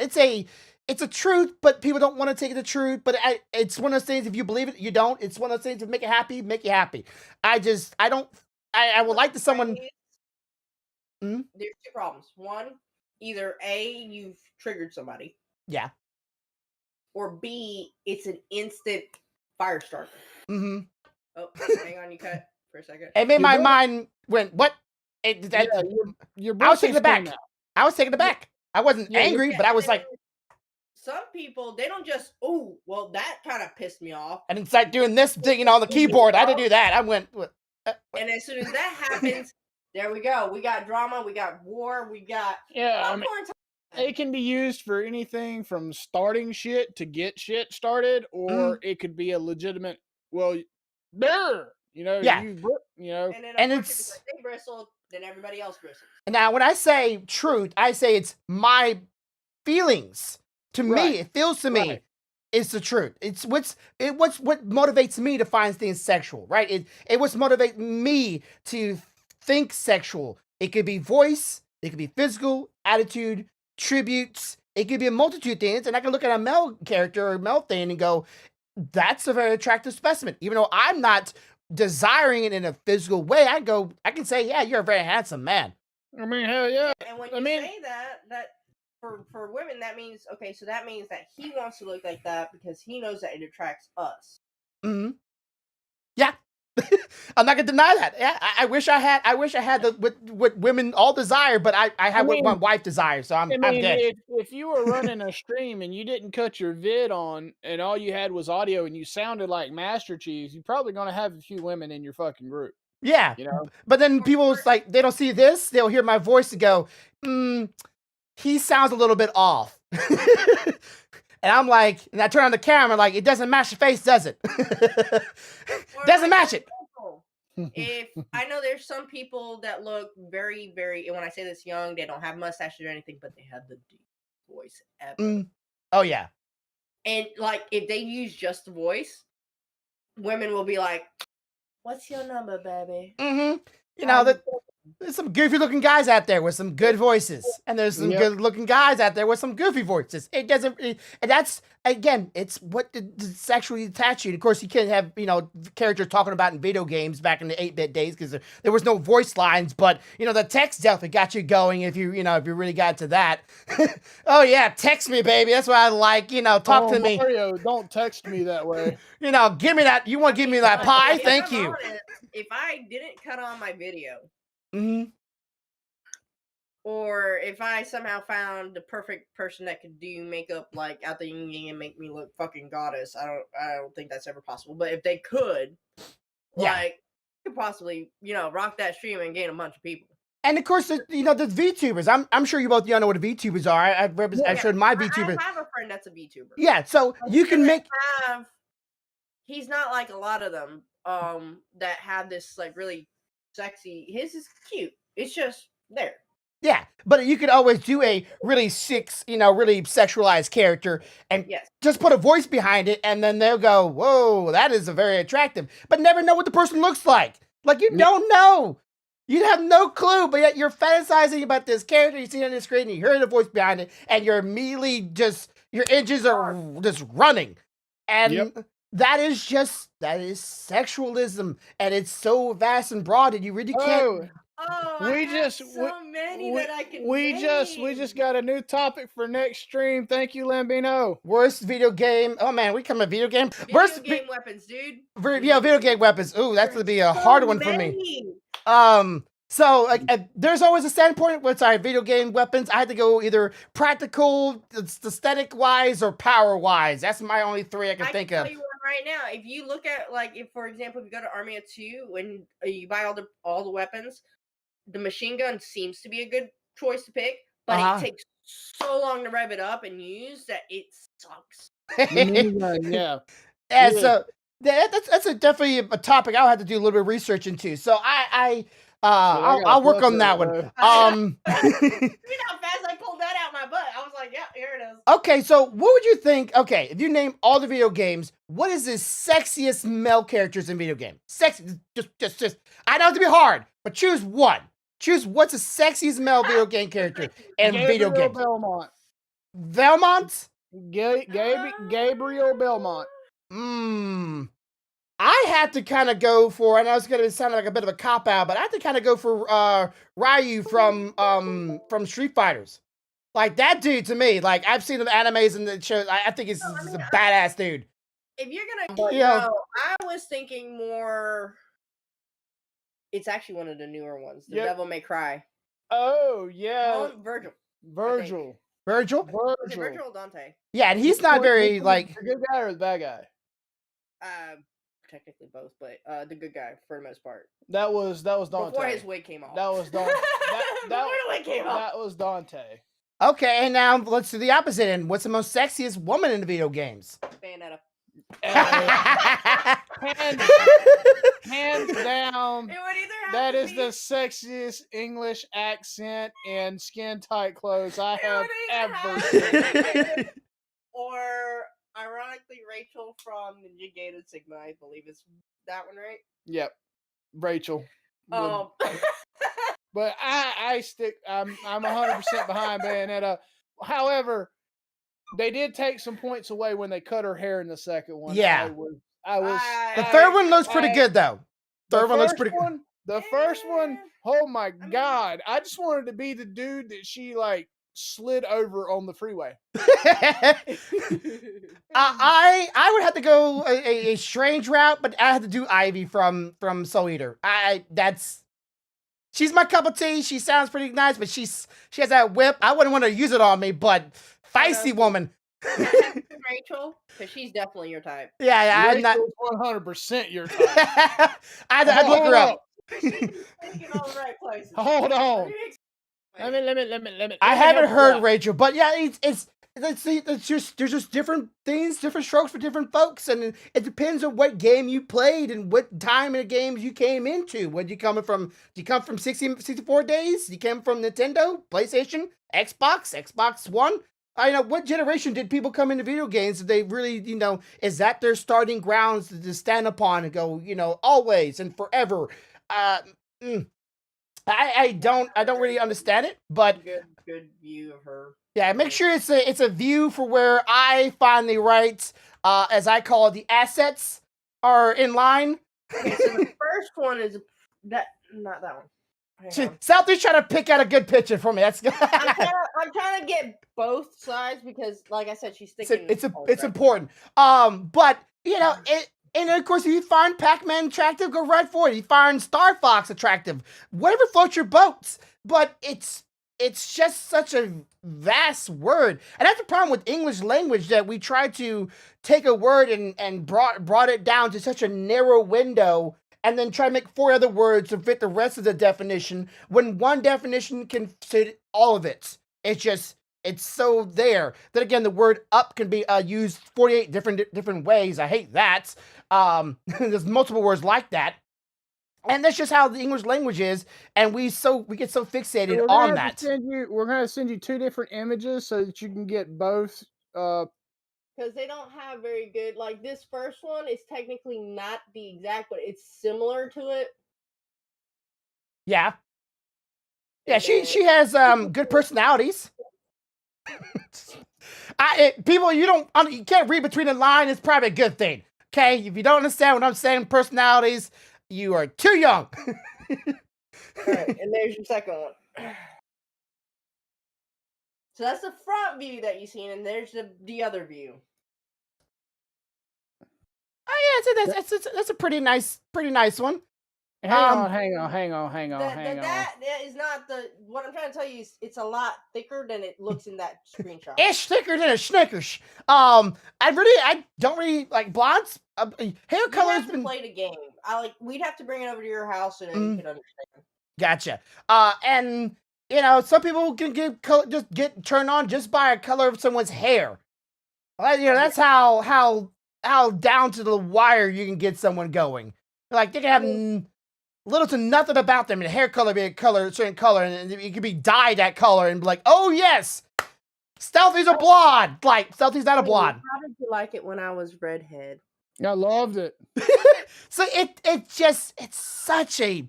It's a truth, but people don't want to take the truth. But it's one of those things. If you believe it, you don't. It's one of those things. If make it happy, make you happy. I would like to someone. There's two problems. One, either A, you've triggered somebody. Yeah. Or B, it's an instant fire starter. Oh, hang on, you cut for a second. It made my mind went, what? Your I was taking it back. I wasn't angry, but I was like. Some people, they don't just, that kind of pissed me off. And it's like doing this thing on the keyboard. I had to do that. I went. What? And as soon as that happens, there we go. We got drama. We got war. We got. Yeah, it can be used for anything from starting shit to get shit started, or it could be a legitimate. Well, there, yeah, and it's like they bristle, then everybody else bristles. Now, when I say truth, I say it's my feelings. To me, it feels to me. It's the truth. It's what motivates me to find things sexual, right? It what's motivate me to think sexual. It could be voice, it could be physical, attitude, tributes. It could be a multitude of things, and I can look at a male character or a male thing and go, "That's a very attractive specimen." Even though I'm not desiring it in a physical way, I can say, "Yeah, you're a very handsome man." I mean, hell yeah. And when you say that. For women, that means that he wants to look like that because he knows that it attracts us. Yeah. I'm not gonna deny that. Yeah, I wish I had. I wish I had what women all desire, but I have what my wife desires. So I'm good. if you were running a stream and you didn't cut your vid on, and all you had was audio, and you sounded like Master Chief, you're probably gonna have a few women in your fucking group. Yeah, You know. but then people like they don't see this. They'll hear my voice and go, he sounds a little bit off. And I'm like, and I turn on the camera, like, it doesn't match the face, does it? Doesn't match it. If I know there's some people that look very, very, and when I say this young, they don't have mustaches or anything, but they have the deep voice ever. Oh, yeah. And like, if they use just the voice, women will be like, "What's your number, baby?" Mm-hmm. You know, there's some goofy looking guys out there with some good voices, and there's some good looking guys out there with some goofy voices. It doesn't, and that's again, it's what sexually attach you. And of course, you can't have characters talking about in video games back in the 8-bit days because there was no voice lines, but the text definitely got you going if you if you really got to that. Oh yeah, text me, baby. That's what I like. Talk to me. Mario, don't text me that way. Give me that. You want to give me that pie? Thank you. Honest, if I didn't cut on my video. Mm-hmm. Or if I somehow found the perfect person that could do makeup like out the yin and make me look fucking goddess, I don't think that's ever possible. But if they could, could possibly rock that stream and gain a bunch of people. And of course, the VTubers. I'm sure you both know what the VTubers are. I've showed my VTuber. I have a friend that's a VTuber. Yeah, so you can make. He's not like a lot of them that have this like really sexy. His is cute. It's just there. Yeah, but you could always do a really really sexualized character and just put a voice behind it, and then they'll go, "Whoa, that is a very attractive," but never know what the person looks like. Like you don't know. You have no clue, but yet you're fantasizing about this character you see on the screen, and you hear the voice behind it, and you're immediately your engines are just running. And that is sexualism, and it's so vast and broad that you really can't. We just got a new topic for next stream. Thank you, Lambino. Worst video game. Oh man, we come a video game. Worst game weapons, dude. Video game weapons. Ooh, that's gonna be a hard one for me. So there's always a standpoint with our video game weapons. I had to go either practical, aesthetic wise, or power wise. That's my only three I can think of. Tell you one right now. If you look at if for example, if you go to Armia 2, when you buy all the weapons, the machine gun seems to be a good choice to pick, but it takes so long to rev it up and use that it sucks. So that's definitely a topic I'll have to do a little bit of research into. So I'll work on that one. You know how fast I pulled that out my butt. I was like, yeah, here it is. Okay, so what would you think? Okay, if you name all the video games, what is the sexiest male characters in video games? Sexy, just. I know it to be hard, but choose one. Choose what's the sexiest male video game character in video games. Belmont? Gabriel Belmont. I had to kind of go for, and I was going to sound like a bit of a cop out, but I had to kind of go for Ryu from Street Fighters. Like that dude to me, like I've seen the animes and the shows. I think he's a badass dude. If you're gonna I was thinking more. It's actually one of the newer ones. The Devil May Cry. Oh yeah, Virgil. Virgil or Dante? Yeah, and he's not very like the good guy or the bad guy. Technically both, but the good guy for the most part. That was Dante. Before his wig came off. That was Dante. Before the wig came off. That was Dante. Okay, and now let's do the opposite end. What's the most sexiest woman in the video games? Bayonetta. Hands down. That is the sexiest English accent and skin tight clothes I have ever seen. Or ironically, Rachel from Ninja Gaiden Sigma, I believe is that one, right? Yep, Rachel. But I'm 100% behind Bayonetta. However, they did take some points away when they cut her hair in the second one. Yeah, the third one looks pretty good though. Third one looks pretty good. The first one, oh my god! I just wanted to be the dude that she like slid over on the freeway. I would have to go a strange route, but I have to do Ivy from Soul Eater. She's my cup of tea. She sounds pretty nice, but she has that whip. I wouldn't want to use it on me, but feisty woman. Rachel, because she's definitely your type. Yeah, I'm not 100% your type. I'd look her up. Thinking all the right places. Hold on. Let me. I haven't heard Rachel, but yeah, it's there's just different things, different strokes for different folks, and it depends on what game you played and what time in the games you came into. When you coming from? Do you come from 64 days? You came from Nintendo, PlayStation, Xbox One? What generation did people come into video games? Did they really, is that their starting grounds to stand upon and go, always and forever? I don't really understand it, but good view of her. Yeah, make sure it's a view for where I find the right, as I call it, the assets are in line. Okay, so the first one is not that one. Southie's trying to pick out a good picture for me. That's good. I'm trying to get both sides because, like I said, she's sticking. It's important. But and of course, if you find Pac-Man attractive, go right for it. If you find Star Fox attractive, whatever floats your boats. But it's just such a vast word, and that's the problem with English language, that we try to take a word and brought it down to such a narrow window, and then try to make 4 other words to fit the rest of the definition, when one definition can fit all of it. It's so there. Then again, the word up can be used 48 different ways. I hate that. There's multiple words like that. And that's just how the English language is, and we get so fixated on that. We're going to send you 2 different images so that you can get both. Because they don't have very good, like this first one is technically not the exact, but it's similar to it. Yeah. Yeah, she has good personalities. People, you can't read between the lines. It's probably a good thing. Okay, if you don't understand what I'm saying, personalities, you are too young. Alright, and there's your second one. So that's the front view that you've seen, and there's the other view. Oh yeah, that's a pretty nice one. Hang on. That is not what I'm trying to tell you is it's a lot thicker than it looks in that screenshot. It's thicker than a Snickers. I don't really like blondes. Hair color has been play the game. We'd have to bring it over to your house and then you could understand. Gotcha. And some people can get turned on just by a color of someone's hair. That's how down to the wire you can get someone going. Like they can have little to nothing about them, and hair color be a certain color, and it could be dyed that color, and be like, oh yes, Stealthy's a blonde. Like Stealthy's not a blonde. How did you like it when I was redhead? I loved it. So it's such a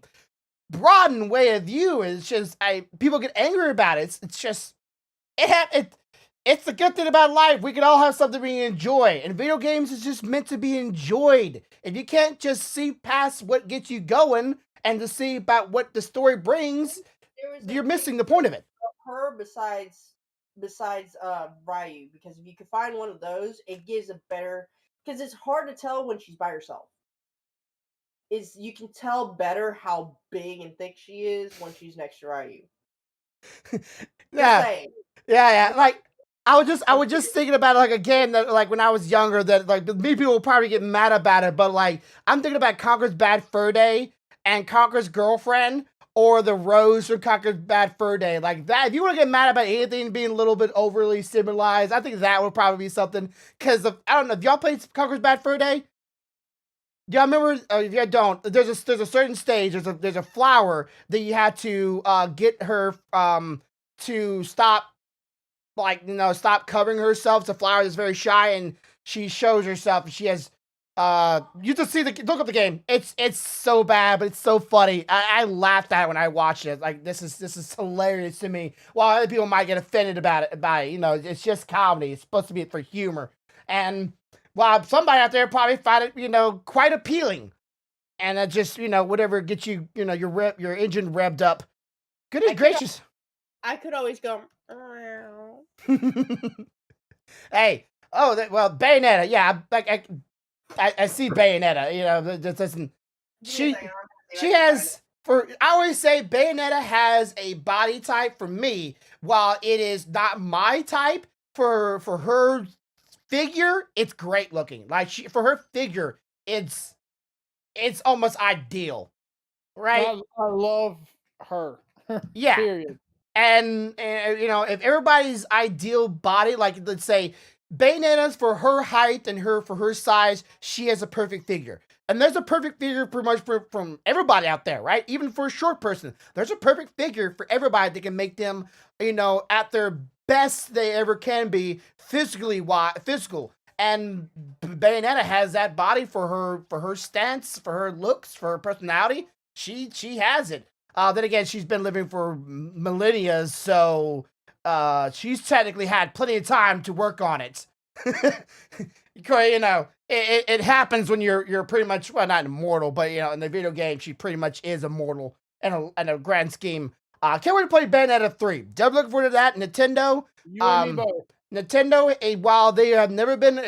broadened way of view. It's just people get angry about it. It's just it's the good thing about life. We can all have something we enjoy, and video games is just meant to be enjoyed. If you can't just see past what gets you going and to see about what the story brings, you're missing the point of it. Her besides Ryu, because if you could find one of those, it gives a better, because it's hard to tell when she's by herself. You can tell better how big and thick she is when she's next to Ryu. Yeah. Like I was just thinking about it, like again, that like when I was younger, that like many people will probably get mad about it, but like I'm thinking about Conker's Bad Fur Day and Conker's Girlfriend, or the Rose from Conker's Bad Fur Day. Like that, if you want to get mad about anything being a little bit overly symbolized, I think that would probably be something. Because I don't know, if y'all played Conker's Bad Fur Day, y'all remember? If you don't, there's a certain stage. There's a flower that you had to get her to stop. Stop covering herself. It's a flower that's very shy, and she shows herself. She has, you just see look up the game. It's so bad, but it's so funny. I laughed at it when I watched it. Like this is hilarious to me. While other people might get offended about it, it's just comedy. It's supposed to be for humor, and while somebody out there probably find it, quite appealing, and that just, whatever gets you, your engine revved up. Goodness gracious. I could always go. Hey, well, Bayonetta, yeah, I see Bayonetta. You know, that doesn't. She has I always say Bayonetta has a body type for me. While it is not my type, for her figure, it's great looking. Like for her figure, it's almost ideal, right? I love her. Yeah. Period. And you know, if everybody's ideal body, like let's say Bayonetta's for her height and for her size, she has a perfect figure. And there's a perfect figure pretty much from everybody out there, right? Even for a short person, there's a perfect figure for everybody that can make them, you know, at their best they ever can be physical. And Bayonetta has that body for her stance, for her looks, for her personality. She has it. Then again, she's been living for millennia, so she's technically had plenty of time to work on it. You know, it happens when you're pretty much, well, not immortal, but you know, in the video game, she pretty much is immortal in a grand scheme. Can't wait to play Bayonetta 3. Double looking forward to that. Nintendo. You and me both. Nintendo, while they have never been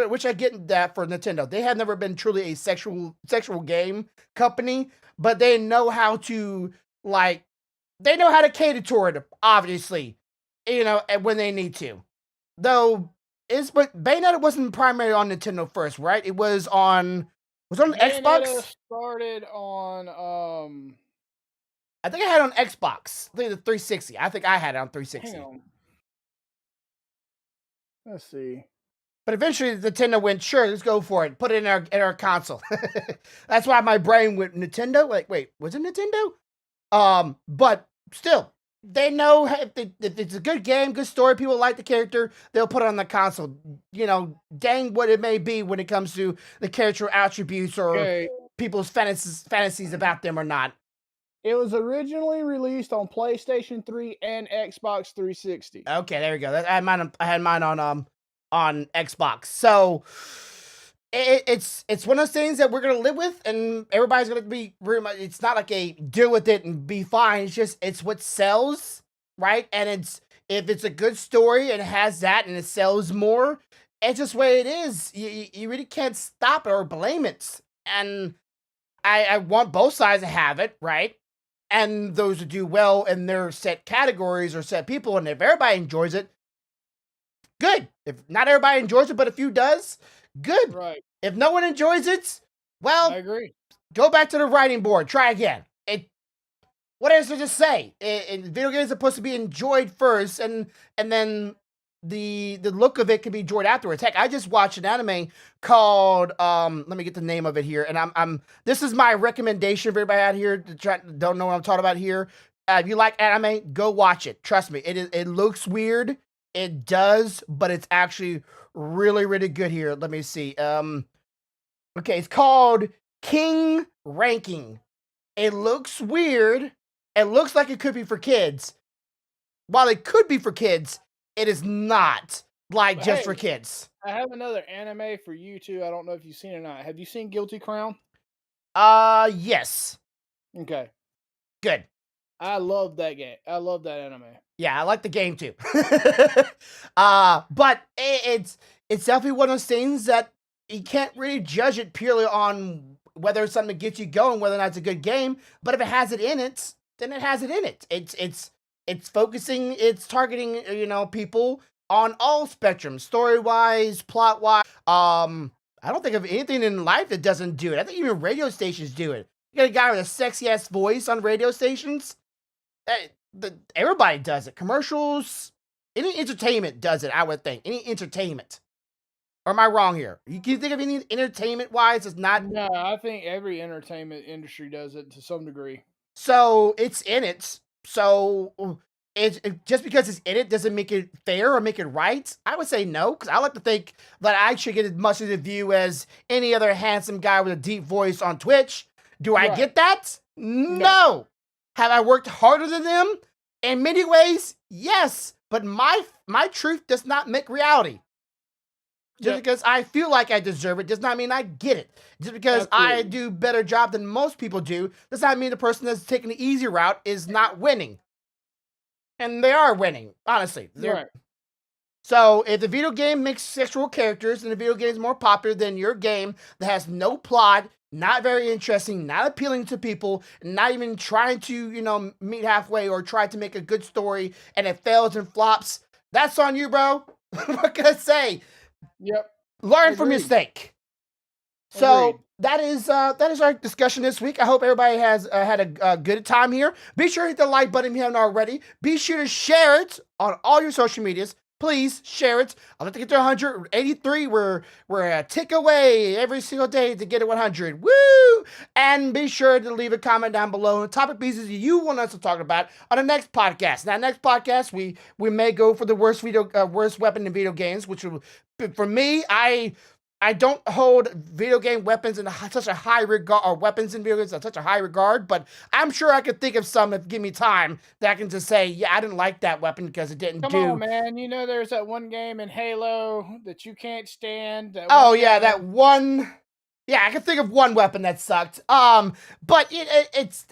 which I get that for Nintendo, they have never been truly a sexual game company, but they know how to cater toward it, obviously, you know, when they need to. Though but Bayonetta wasn't primarily on Nintendo first, right? It was on Xbox. Started on I think I had it on Xbox. I think the 360. I think I had it on 360. hang on. Let's see. But eventually, Nintendo went, sure, let's go for it. Put it in our console. That's why my brain went Nintendo. Like, wait, was it Nintendo? But still, they know if it's a good game, good story, people like the character, they'll put it on the console. You know, dang what it may be when it comes to the character attributes or people's fantasies about them or not. It was originally released on PlayStation 3 and Xbox 360. Okay, there we go. I had mine on Xbox. So it's one of those things that we're gonna live with, and everybody's gonna be very much. It's not like a deal with it and be fine. It's what sells, right? And if it's a good story and it has that and it sells more, it's just the way it is. You really can't stop it or blame it. And I want both sides to have it, right? And those who do well in their set categories or set people, and if everybody enjoys it, good. If not everybody enjoys it, but a few does, good. Right. If no one enjoys it, well, I agree. Go back to the writing board. Try again. What is there to say? Video games are supposed to be enjoyed first, and then the look of it can be enjoyed afterwards. Heck, I just watched an anime called let me get the name of it here, and I'm this is my recommendation for everybody out here don't know what I'm talking about here. If you like anime, go watch it. Trust me, it looks weird. It does, but it's actually really, really good here. Let me see. Okay, it's called King Ranking. It looks weird. It looks like it could be for kids. While it could be for kids, it is not just for kids. I have another anime for you too. I don't know if you've seen it or not. Have you seen Guilty Crown? Yes. Okay. Good. I love that game. I love that anime. Yeah, I like the game too. But it's definitely one of those things that you can't really judge it purely on whether it's something that gets you going, whether or not it's a good game. But if it has it in it, then it has it in it. It's focusing, it's targeting, you know, people on all spectrums, story-wise, plot-wise. I don't think of anything in life that doesn't do it. I think even radio stations do it. You got a guy with a sexy-ass voice on radio stations. Everybody does it. Commercials, any entertainment does it, I would think. Any entertainment. Or am I wrong here? Can you think of any entertainment-wise that's not... No, I think every entertainment industry does it to some degree. So, it's in it. So, just because it's in it doesn't make it fair or make it right? I would say no, because I like to think that I should get as much of the view as any other handsome guy with a deep voice on Twitch. Do I get that? No. Have I worked harder than them? In many ways, yes. But my truth does not make reality. Just because I feel like I deserve it does not mean I get it. Just because I do better job than most people do does not mean the person that's taking the easy route is not winning. and they are winning. Honestly, Right. So if the video game makes sexual characters and the video game is more popular than your game that has no plot, not very interesting, not appealing to people, not even trying to, meet halfway or try to make a good story, and it fails and flops, that's on you, bro. What can I say? Yep. Learn from your Agreed. mistake. So Agreed. that is our discussion this week. I hope everybody has had a good time here. Be sure to hit the like button if you haven't already. Be sure to share it on all your social medias. Please share it. I'd like to get to 183. We're a tick away every single day to get to 100. Woo! And be sure to leave a comment down below on topic pieces you want us to talk about on the next podcast. Now, next podcast we may go for the worst weapon in video games, which will, for me, I don't hold video game weapons in such a high regard, or weapons in video games in such a high regard, but I'm sure I could think of some if give me time that I can just say, yeah, I didn't like that weapon because it didn't Come on, man. You know there's that one game in Halo that you can't stand. Oh yeah, that one. Yeah, I can think of one weapon that sucked. But it's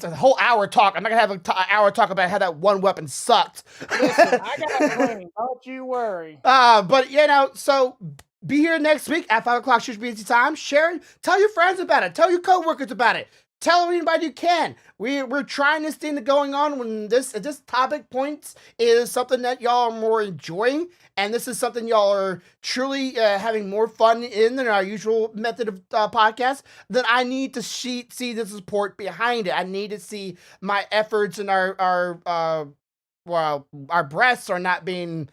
a whole hour talk. I'm not gonna have an hour talk about how that one weapon sucked. Listen, I got plenty. Don't you worry. But so be here next week at 5 o'clock BT time. Share it. Tell your friends about it. Tell your coworkers about it. Tell anybody you can. We're trying this thing going on when this topic points is something that y'all are more enjoying, and this is something y'all are truly having more fun in than our usual method of podcast. Then I need to see the support behind it. I need to see my efforts and our breasts are not being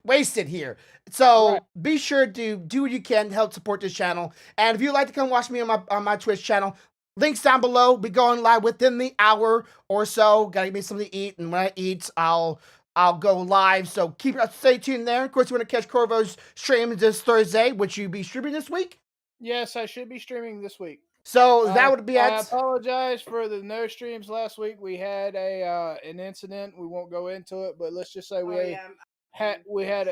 wasted here. So be sure to do what you can to help support this channel. And if you'd like to come watch me on my Twitch channel, links down below. Be going live within the hour or so. Gotta give me something to eat, and when I eat, I'll go live. So stay tuned there. Of course, you want to catch Corvo's stream this Thursday, which you be streaming this week. Yes, I should be streaming this week. So that would be I apologize for the no streams last week. We had an incident. We won't go into it, but let's just say we had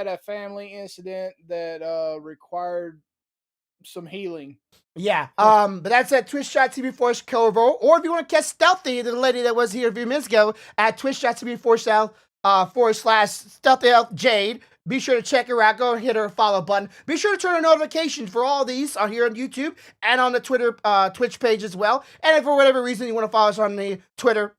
a family incident that required some healing. Yeah. But that's at twitch.tv/Corvo. Or if you want to catch Stealthy, the lady that was here a few minutes ago, at twitch.tv/Stealthy Jade. Be sure to check her out. Go and hit her follow button. Be sure to turn on notifications for all these on here on YouTube and on the Twitch page as well. And if for whatever reason you want to follow us on the Twitter,